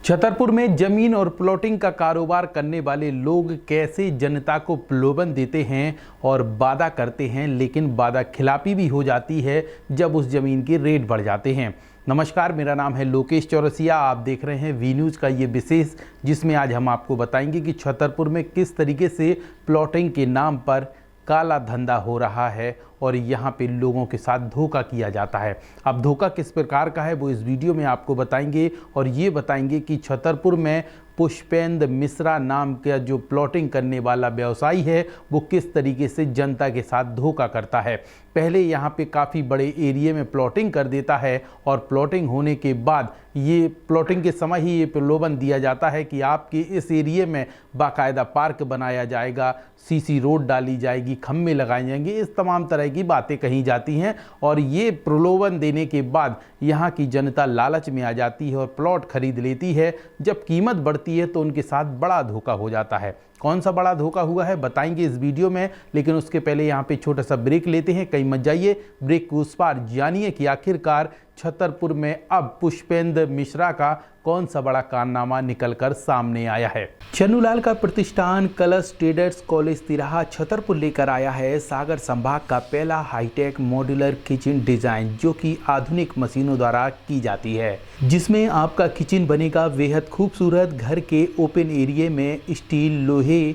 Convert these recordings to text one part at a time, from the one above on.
छतरपुर में जमीन और प्लॉटिंग का कारोबार करने वाले लोग कैसे जनता को प्रलोभन देते हैं और वादा करते हैं, लेकिन वादा खिलाफी भी हो जाती है जब उस जमीन के रेट बढ़ जाते हैं। नमस्कार, मेरा नाम है लोकेश चौरसिया। आप देख रहे हैं वी न्यूज़ का ये विशेष, जिसमें आज हम आपको बताएंगे कि छतरपुर में किस तरीके से प्लॉटिंग के नाम पर काला धंधा हो रहा है और यहाँ पे लोगों के साथ धोखा किया जाता है। अब धोखा किस प्रकार का है वो इस वीडियो में आपको बताएंगे और ये बताएंगे कि छतरपुर में पुष्पेंद्र मिश्रा नाम का जो प्लॉटिंग करने वाला व्यवसायी है वो किस तरीके से जनता के साथ धोखा करता है। पहले यहाँ पे काफ़ी बड़े एरिया में प्लॉटिंग कर देता है और प्लॉटिंग होने के बाद ये प्लॉटिंग के समय ही ये प्रलोभन दिया जाता है कि आपके इस एरिया में बाकायदा पार्क बनाया जाएगा, सीसी रोड डाली जाएगी, खम्भे लगाए जाएंगे, इस तमाम तरह की बातें कही जाती हैं। और ये प्रलोभन देने के बाद यहाँ की जनता लालच में आ जाती है और प्लॉट खरीद लेती है। जब कीमत बढ़ती है तो उनके साथ बड़ा धोखा हो जाता है। कौन सा बड़ा धोखा हुआ है बताएंगे इस वीडियो में, लेकिन उसके पहले यहाँ पे छोटा सा ब्रेक लेते हैं। कहीं मत जाइए, ब्रेक को उस पार जानिए कि आखिरकार छतरपुर में अब पुष्पेंद्र मिश्रा का कौन सा बड़ा कारनामा निकलकर सामने आया है। चन्नूलाल का प्रतिष्ठान कलश ट्रेडर्स कॉलेज तिराहा छतरपुर लेकर आया है सागर संभाग का पहला हाईटेक मॉड्यूलर किचन डिजाइन, जो कि आधुनिक मशीनों द्वारा की जाती है, जिसमें आपका किचन बनेगा बेहद खूबसूरत। घर के ओपन एरिया में स्टील, लोहे,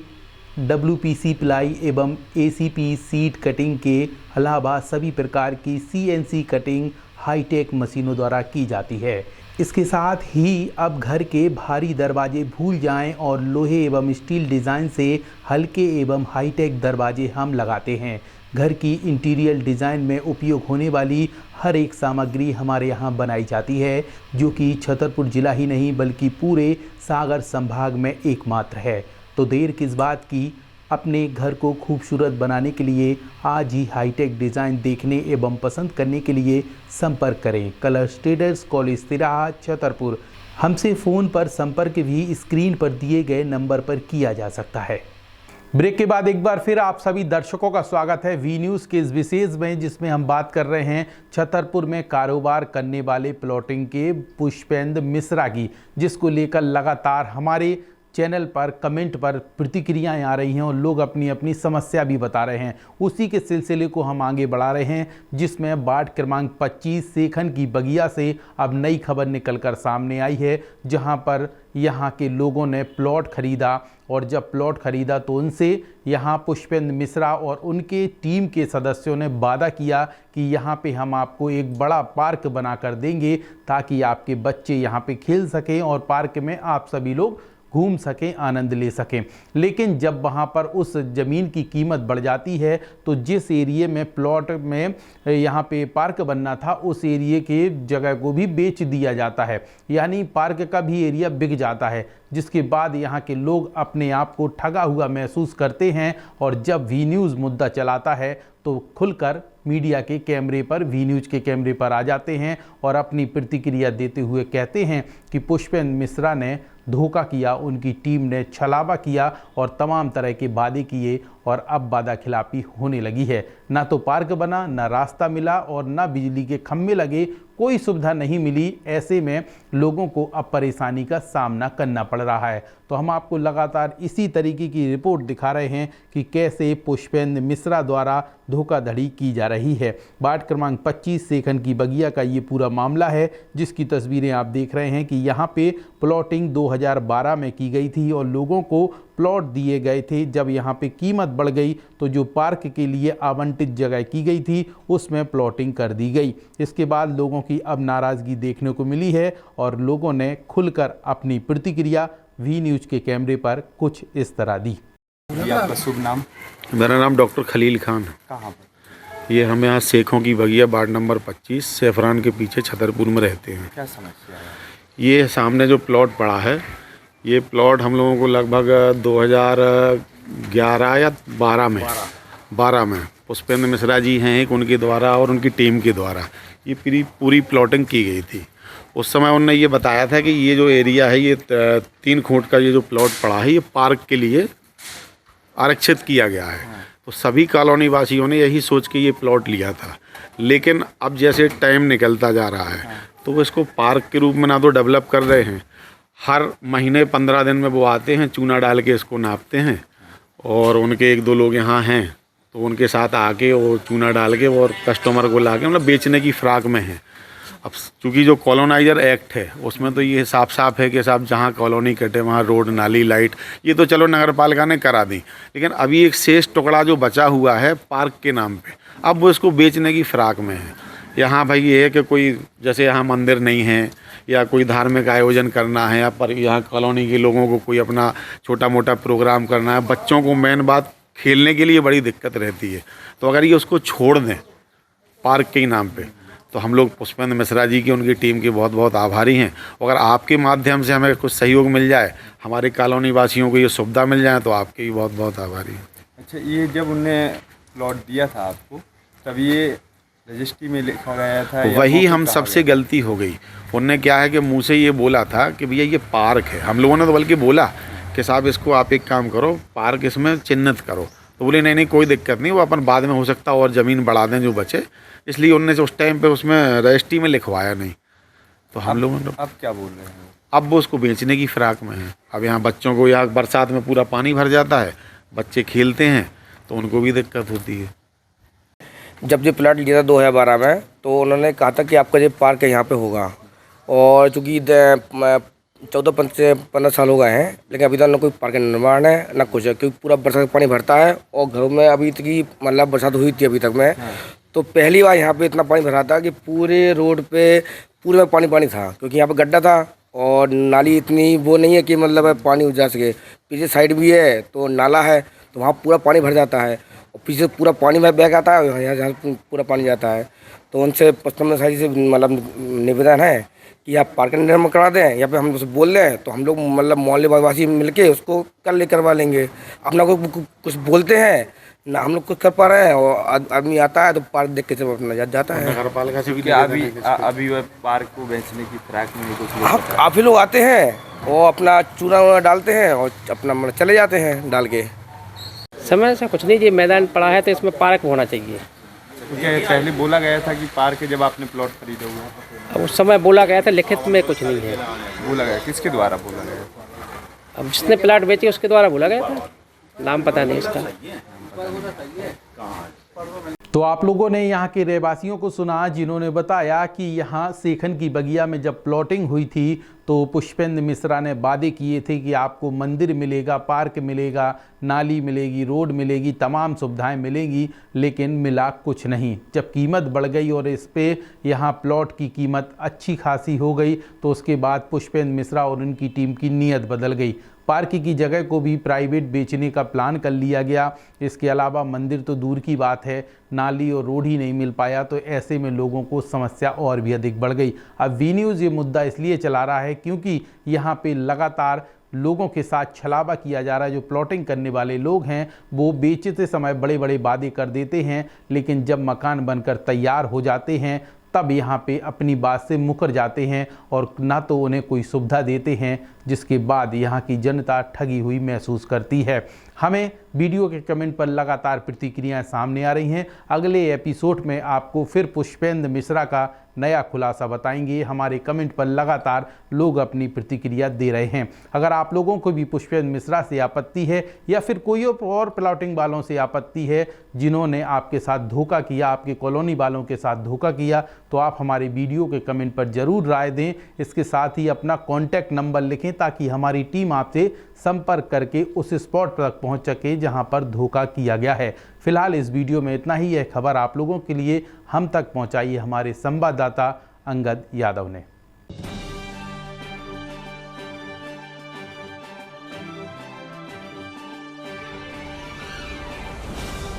WPC प्लाई एवं ACP सीट कटिंग के अलावा सभी प्रकार की CNC कटिंग हाईटेक मशीनों द्वारा की जाती है। इसके साथ ही अब घर के भारी दरवाजे भूल जाएं और लोहे एवं स्टील डिज़ाइन से हल्के एवं हाईटेक दरवाजे हम लगाते हैं। घर की इंटीरियर डिज़ाइन में उपयोग होने वाली हर एक सामग्री हमारे यहाँ बनाई जाती है, जो कि छतरपुर जिला ही नहीं बल्कि पूरे सागर संभाग में एकमात्र है। तो देर किस बात की, अपने घर को खूबसूरत बनाने के लिए आज ही हाईटेक डिज़ाइन देखने एवं पसंद करने के लिए संपर्क करें। कलश ट्रेडर्स कॉलेज तिराहा छतरपुर। हमसे फ़ोन पर संपर्क भी स्क्रीन पर दिए गए नंबर पर किया जा सकता है। ब्रेक के बाद एक बार फिर आप सभी दर्शकों का स्वागत है वी न्यूज़ के इस विशेष में, जिसमें हम बात कर रहे हैं छतरपुर में कारोबार करने वाले प्लॉटिंग के पुष्पेंद्र मिश्रा की, जिसको लेकर लगातार हमारे चैनल पर कमेंट पर प्रतिक्रियाएं आ रही हैं और लोग अपनी अपनी समस्या भी बता रहे हैं। उसी के सिलसिले को हम आगे बढ़ा रहे हैं, जिसमें वार्ड क्रमांक 25 सेखन की बगिया से अब नई खबर निकलकर सामने आई है, जहां पर यहां के लोगों ने प्लॉट खरीदा और जब प्लॉट खरीदा तो उनसे यहां पुष्पेंद्र मिश्रा और उनके टीम के सदस्यों ने वादा किया कि यहां पे हम आपको एक बड़ा पार्क बनाकर देंगे ताकि आपके बच्चे यहां पे खेल सकें और पार्क में आप सभी लोग घूम सकें, आनंद ले सकें। लेकिन जब वहाँ पर उस ज़मीन की कीमत बढ़ जाती है तो जिस एरिए में प्लॉट में यहाँ पे पार्क बनना था उस एरिए के जगह को भी बेच दिया जाता है, यानी पार्क का भी एरिया बिक जाता है, जिसके बाद यहाँ के लोग अपने आप को ठगा हुआ महसूस करते हैं। और जब वी न्यूज़ मुद्दा चलाता है तो खुलकर मीडिया के कैमरे पर, वी न्यूज़ के कैमरे पर आ जाते हैं और अपनी प्रतिक्रिया देते हुए कहते हैं कि पुष्पेंद्र मिश्रा ने धोखा किया, उनकी टीम ने छलावा किया और तमाम तरह के वादे किए और अब वादा खिलाफी होने लगी है। ना तो पार्क बना, ना रास्ता मिला और ना बिजली के खंभे लगे, कोई सुविधा नहीं मिली। ऐसे में लोगों को अब परेशानी का सामना करना पड़ रहा है। तो हम आपको लगातार इसी तरीके की रिपोर्ट दिखा रहे हैं कि कैसे पुष्पेंद्र मिश्रा द्वारा धोखाधड़ी की जा रही है। वार्ड क्रमांक 25 सेखन की बगिया का ये पूरा मामला है, जिसकी तस्वीरें आप देख रहे हैं कि यहाँ पे प्लॉटिंग 2012 में की गई थी और लोगों को प्लॉट दिए गए थे। जब यहाँ पे कीमत बढ़ गई तो जो पार्क के लिए आवंटित जगह की गई थी उसमें प्लॉटिंग कर दी गई। इसके बाद लोगों की अब नाराज़गी देखने को मिली है और लोगों ने खुलकर अपनी प्रतिक्रिया वी न्यूज़ के कैमरे पर कुछ इस तरह दी। आपका शुभ नाम? मेरा नाम डॉक्टर खलील खान है। कहाँ पर? ये हम यहाँ सेखों की बगिया वार्ड नंबर 25 सेफरान के पीछे छतरपुर में रहते हैं। क्या समस्या है? ये सामने जो प्लॉट पड़ा है, ये प्लॉट हम लोगों को लगभग 2011 या 12 में पुष्पेंद्र मिश्रा जी हैं एक, उनके द्वारा और उनकी टीम के द्वारा ये पूरी प्लॉटिंग की गई थी। उस समय उन्होंने ये बताया था कि ये जो एरिया है, ये 3 खूंट का ये जो प्लॉट पड़ा है, ये पार्क के लिए आरक्षित किया गया है। तो सभी कॉलोनी वासियों ने यही सोच के ये प्लॉट लिया था। लेकिन अब जैसे टाइम निकलता जा रहा है तो वो इसको पार्क के रूप में ना तो डेवलप कर रहे हैं, हर महीने 15 दिन में वो आते हैं, चूना डाल के इसको नापते हैं। और उनके 1-2 लोग यहाँ हैं तो उनके साथ आके वो चूना डाल के और कस्टमर को ला के मतलब बेचने की फ़िराक में है। अब चूँकि जो कॉलोनाइजर एक्ट है उसमें तो ये साफ साफ है कि साहब जहाँ कॉलोनी कटे वहाँ रोड, नाली, लाइट, ये तो चलो नगर पालिका ने करा दी, लेकिन अभी एक शेष टुकड़ा जो बचा हुआ है पार्क के नाम पे, अब वो इसको बेचने की फ़िराक में है। यहाँ भाई ये है कि कोई जैसे यहाँ मंदिर नहीं है या कोई धार्मिक आयोजन करना है या पर यहाँ कॉलोनी के लोगों को कोई अपना छोटा मोटा प्रोग्राम करना है, बच्चों को मेन बात खेलने के लिए बड़ी दिक्कत रहती है, तो अगर ये उसको छोड़ दें पार्क के ही नाम पे तो हम लोग पुष्पेंद्र मिश्रा जी की, उनकी टीम के बहुत बहुत आभारी हैं। अगर आपके माध्यम से हमें कुछ सहयोग मिल जाए, हमारे कॉलोनी वासियों को ये सुविधा मिल जाए, तो आपके भी बहुत बहुत आभारी हैं। अच्छा, ये जब उनने प्लॉट दिया था आपको तब ये रजिस्ट्री में लिखा गया था या वही मौके हम कहा सबसे गया? गलती हो गई। उनने क्या है कि मुँह से ये बोला था कि भैया ये पार्क है, हम लोगों ने तो बल्कि बोला कि साहब इसको आप एक काम करो, पार्क इसमें चिन्हित करो, तो बोले नहीं नहीं कोई दिक्कत नहीं, वो अपन बाद में हो सकता और ज़मीन बढ़ा दें जो बचे, इसलिए उनने उस टाइम पे उसमें रजिस्ट्री में लिखवाया नहीं। तो हम लोगों ने अब क्या बोल रहे हैं? अब वो उसको बेचने की फ़िराक में है। अब यहाँ बच्चों को, यहाँ बरसात में पूरा पानी भर जाता है, बच्चे खेलते हैं तो उनको भी दिक्कत होती है। जब ये प्लाट लिया था 2012 में, तो उन्होंने कहा था कि आपका जो पार्क है यहाँ पे होगा, और चूँकि 14-15 साल हो गए हैं, लेकिन अभी तक ना कोई पार्क का निर्माण है ना कुछ है, क्योंकि पूरा बरसात का पानी भरता है और घरों में अभी तक की मतलब बरसात हुई थी अभी तक में, तो पहली बार यहाँ पे इतना पानी भरा था कि पूरे रोड पे पूरे में पानी था, क्योंकि यहाँ पे गड्ढा था और नाली इतनी वो नहीं है कि मतलब पानी जा सके। पीछे साइड भी है तो नाला है, तो वहाँ पूरा पानी भर जाता है और पीछे पूरा पानी में बह आता है, यहाँ पूरा पानी जाता है। तो उनसे पुष्पेंद्र मिश्रा जी से मतलब निवेदन है कि आप पार्क का निर्माण करवा दें, या फिर हम लोग बोल रहे हैं तो हम लोग मतलब मोहल्ले वासी मिलके उसको कल करवा लेंगे। अपना को कुछ बोलते हैं ना, हम लोग कुछ कर पा रहे हैं, और आदमी आता है तो पार्क देख के सब अपना जाता है। नगर पालिका से भी क्या अभी वह पार्क को बेचने की फिराक में कुछ लोग हाँ, काफ़ी लोग आते हैं और अपना चूना वूना डालते हैं और अपना मतलब चले जाते हैं डाल के। समय से कुछ नहीं, ये मैदान पड़ा है तो इसमें पार्क होना चाहिए। क्योंकि पहले बोला गया था कि पार्क है जब आपने प्लॉट खरीदा हुआ, अब उस समय बोला गया था, लिखित में कुछ नहीं है। बोला गया किसके द्वारा बोला गया? अब जिसने प्लाट बेचे उसके द्वारा बोला गया था, नाम पता नहीं इसका। तो आप लोगों ने यहाँ के रहवासियों को सुना, जिन्होंने बताया कि यहाँ सेखन की बगिया में जब प्लॉटिंग हुई थी तो पुष्पेंद्र मिश्रा ने वादे किए थे कि आपको मंदिर मिलेगा, पार्क मिलेगा, नाली मिलेगी, रोड मिलेगी, तमाम सुविधाएं मिलेंगी, लेकिन मिला कुछ नहीं। जब कीमत बढ़ गई और इस पे यहाँ प्लॉट की कीमत अच्छी खासी हो गई, तो उसके बाद पुष्पेंद्र मिश्रा और उनकी टीम की नीयत बदल गई। पार्क की जगह को भी प्राइवेट बेचने का प्लान कर लिया गया। इसके अलावा मंदिर तो दूर की बात है, नाली और रोड ही नहीं मिल पाया, तो ऐसे में लोगों को समस्या और भी अधिक बढ़ गई। अब वी न्यूज़ ये मुद्दा इसलिए चला रहा है क्योंकि यहाँ पे लगातार लोगों के साथ छलावा किया जा रहा है। जो प्लॉटिंग करने वाले लोग हैं वो बेचते समय बड़े बड़े वादे कर देते हैं, लेकिन जब मकान बनकर तैयार हो जाते हैं तब यहाँ पे अपनी बात से मुकर जाते हैं और ना तो उन्हें कोई सुविधा देते हैं, जिसके बाद यहाँ की जनता ठगी हुई महसूस करती है। हमें वीडियो के कमेंट पर लगातार प्रतिक्रियाएं सामने आ रही हैं। अगले एपिसोड में आपको फिर पुष्पेंद्र मिश्रा का नया खुलासा बताएंगे। हमारे कमेंट पर लगातार लोग अपनी प्रतिक्रिया दे रहे हैं। अगर आप लोगों को भी पुष्पेंद्र मिश्रा से आपत्ति है या फिर कोई और प्लॉटिंग वालों से आपत्ति है जिन्होंने आपके साथ धोखा किया, आपके कॉलोनी वालों के साथ धोखा किया, तो आप हमारे वीडियो के कमेंट पर ज़रूर राय दें। इसके साथ ही अपना कॉन्टैक्ट नंबर लिखें ताकि हमारी टीम आपसे संपर्क करके उस स्पॉट तक पहुंच सके जहां पर धोखा किया गया है। फिलहाल इस वीडियो में इतना ही। यह खबर आप लोगों के लिए हम तक पहुंचाई है हमारे संवाददाता अंगद यादव ने।